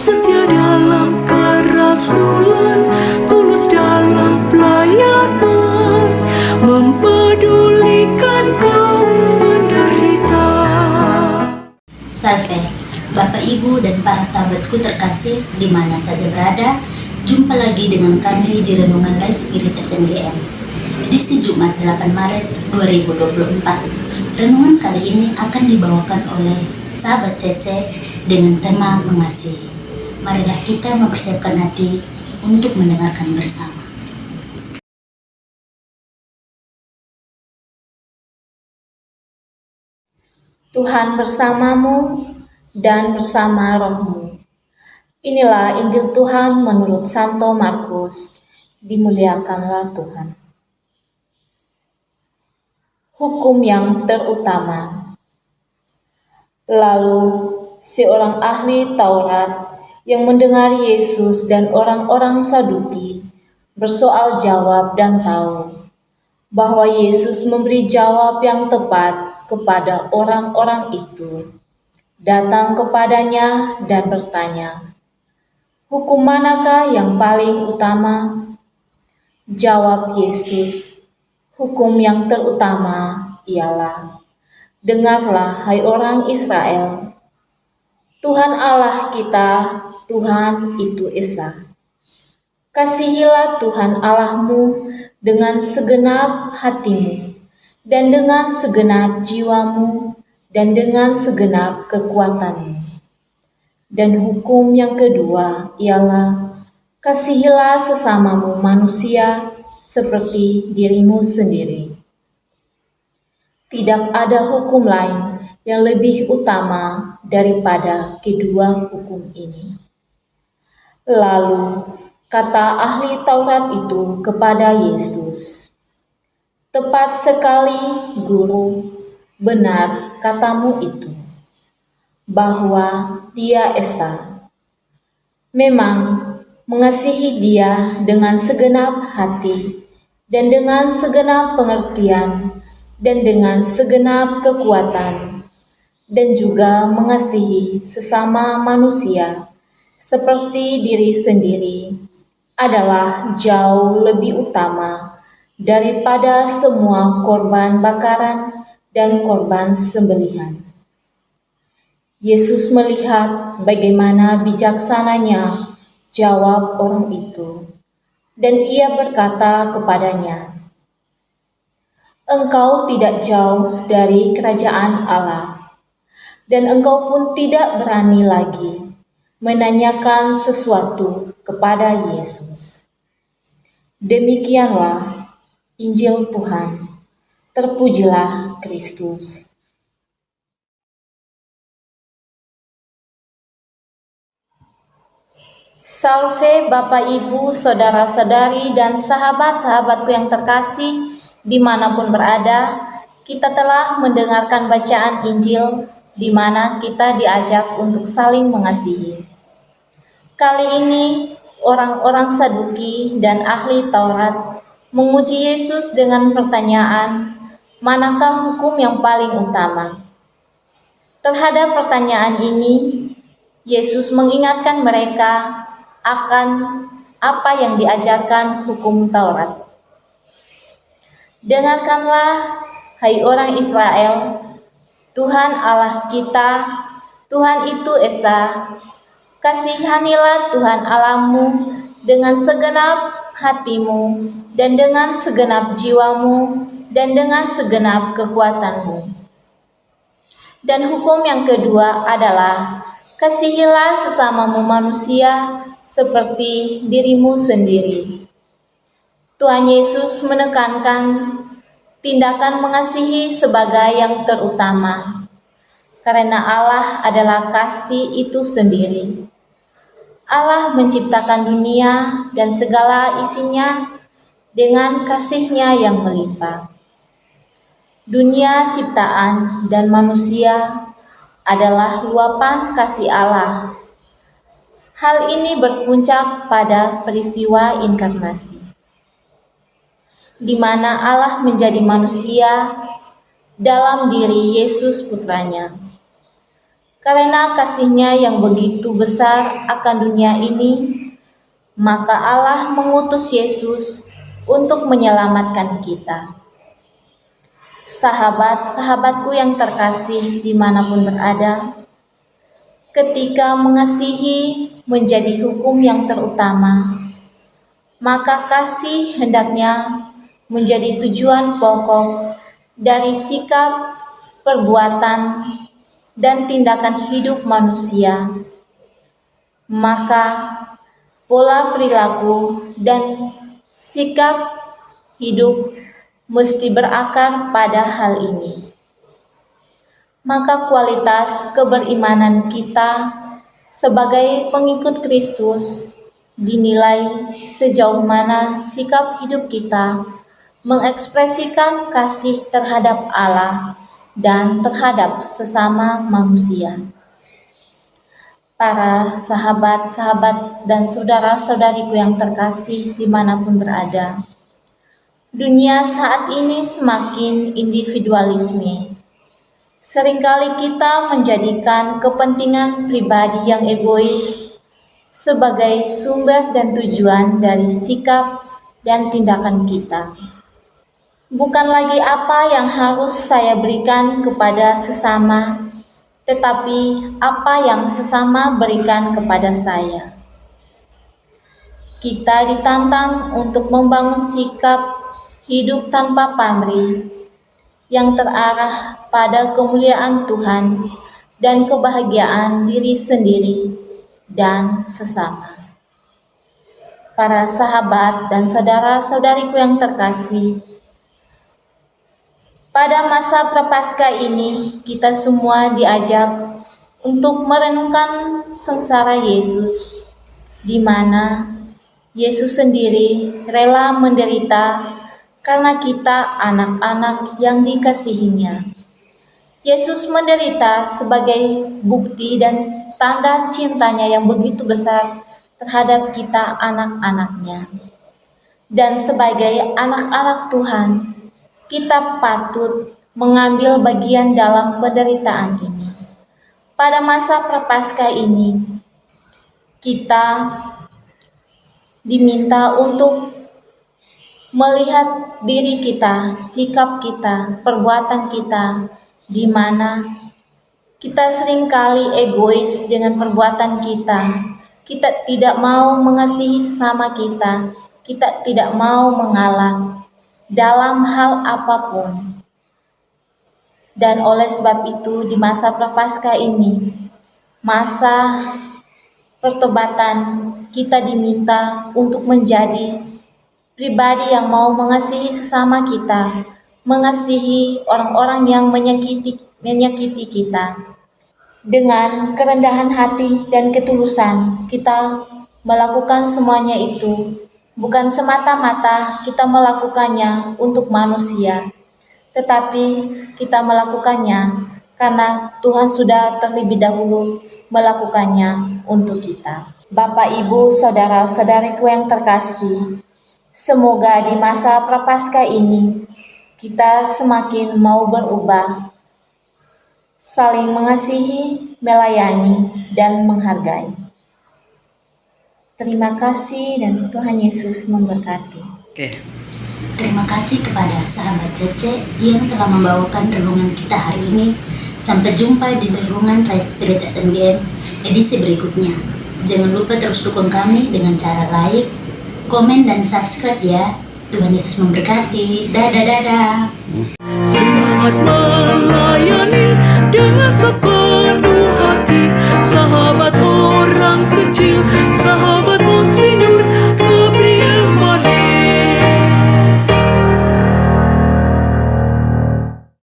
setia dalam kerasulan, tulus dalam pelayanan, mempedulikan kaum menderita. Salve, Bapak, Ibu, dan para sahabatku terkasih di mana saja berada. Jumpa lagi dengan kami di Renungan Light Spirit SNGM, edisi Jumat 8 Maret 2024. Renungan kali ini akan dibawakan oleh sahabat Cece dengan tema mengasihi. Marilah kita mempersiapkan hati untuk mendengarkan bersama. Tuhan bersamamu dan bersama rohmu. Inilah Injil Tuhan menurut Santo Markus. Dimuliakanlah Tuhan. Hukum yang terutama. Lalu seorang ahli Taurat yang mendengar Yesus dan orang-orang Saduki bersoal jawab dan tahu bahwa Yesus memberi jawab yang tepat kepada orang-orang itu, datang kepadanya dan bertanya, "Hukum manakah yang paling utama?" Jawab Yesus, "Hukum yang terutama ialah, dengarlah hai orang Israel, Tuhan Allah kita, Tuhan itu Esa. Kasihilah Tuhan Allahmu dengan segenap hatimu, dan dengan segenap jiwamu, dan dengan segenap kekuatanmu. Dan hukum yang kedua ialah, kasihilah sesamamu manusia seperti dirimu sendiri. Tidak ada hukum lain yang lebih utama daripada kedua hukum ini." Lalu kata ahli Taurat itu kepada Yesus, "Tepat sekali, Guru, benar katamu itu, bahwa Dia Esa. Memang mengasihi Dia dengan segenap hati, dan dengan segenap pengertian, dan dengan segenap kekuatan, dan juga mengasihi sesama manusia seperti diri sendiri adalah jauh lebih utama daripada semua korban bakaran dan korban sembelihan." Yesus melihat bagaimana bijaksananya jawab orang itu, dan Ia berkata kepadanya, "Engkau tidak jauh dari kerajaan Allah, dan engkau pun tidak berani lagi menanyakan sesuatu kepada Yesus." Demikianlah Injil Tuhan. Terpujilah Kristus. Salve Bapak, Ibu, saudara-saudari, dan sahabat-sahabatku yang terkasih dimanapun berada. Kita telah mendengarkan bacaan Injil di mana kita diajak untuk saling mengasihi. Kali ini orang-orang Saduki dan ahli Taurat menguji Yesus dengan pertanyaan, manakah hukum yang paling utama? Terhadap pertanyaan ini, Yesus mengingatkan mereka akan apa yang diajarkan hukum Taurat. "Dengarkanlah, hai orang Israel, Tuhan Allah kita, Tuhan itu Esa. Kasihanilah Tuhan Allahmu dengan segenap hatimu, dan dengan segenap jiwamu, dan dengan segenap kekuatanmu. Dan hukum yang kedua adalah, kasihilah sesamamu manusia seperti dirimu sendiri." Tuhan Yesus menekankan tindakan mengasihi sebagai yang terutama, karena Allah adalah kasih itu sendiri. Allah menciptakan dunia dan segala isinya dengan kasih-Nya yang melimpah. Dunia ciptaan dan manusia adalah luapan kasih Allah. Hal ini berpuncak pada peristiwa inkarnasi, di mana Allah menjadi manusia dalam diri Yesus putranya. Karena kasih-Nya yang begitu besar akan dunia ini, maka Allah mengutus Yesus untuk menyelamatkan kita. Sahabat-sahabatku yang terkasih dimanapun berada, ketika mengasihi menjadi hukum yang terutama, maka kasih hendaknya menjadi tujuan pokok dari sikap, perbuatan, dan tindakan hidup manusia. Maka pola perilaku dan sikap hidup mesti berakar pada hal ini. Maka kualitas keberimanan kita sebagai pengikut Kristus dinilai sejauh mana sikap hidup kita mengekspresikan kasih terhadap Allah dan terhadap sesama manusia. Para sahabat-sahabat dan saudara-saudariku yang terkasih dimanapun berada, dunia saat ini semakin individualisme. Seringkali kita menjadikan kepentingan pribadi yang egois sebagai sumber dan tujuan dari sikap dan tindakan kita. Bukan lagi apa yang harus saya berikan kepada sesama, tetapi apa yang sesama berikan kepada saya. Kita ditantang untuk membangun sikap hidup tanpa pamrih yang terarah pada kemuliaan Tuhan dan kebahagiaan diri sendiri dan sesama. Para sahabat dan saudara-saudariku yang terkasih, pada masa Prapaskah ini, kita semua diajak untuk merenungkan sengsara Yesus, di mana Yesus sendiri rela menderita karena kita anak-anak yang dikasihinya. Yesus menderita sebagai bukti dan tanda cintanya yang begitu besar terhadap kita anak-anaknya. Dan sebagai anak-anak Tuhan, kita patut mengambil bagian dalam penderitaan ini. Pada masa Prapaskah ini, kita diminta untuk melihat diri kita, sikap kita, perbuatan kita, di mana kita seringkali egois dengan perbuatan kita. Kita tidak mau mengasihi sesama kita, kita tidak mau mengalah dalam hal apapun. Dan oleh sebab itu di masa Prapaskah ini, masa pertobatan, kita diminta untuk menjadi pribadi yang mau mengasihi sesama kita, mengasihi orang-orang yang menyakiti kita. Dengan kerendahan hati dan ketulusan, kita melakukan semuanya itu. Bukan semata-mata kita melakukannya untuk manusia, tetapi kita melakukannya karena Tuhan sudah terlebih dahulu melakukannya untuk kita. Bapak, Ibu, saudara-saudariku yang terkasih, semoga di masa Prapaskah ini kita semakin mau berubah, saling mengasihi, melayani, dan menghargai. Terima kasih dan Tuhan Yesus memberkati. Terima kasih kepada sahabat Cece yang telah membawakan renungan kita hari ini. Sampai jumpa di renungan Right Spirit SNGM edisi berikutnya. Jangan lupa terus dukung kami dengan cara like, komen, dan subscribe ya. Tuhan Yesus memberkati. Dadah. Semangat melayani dengan sepenuh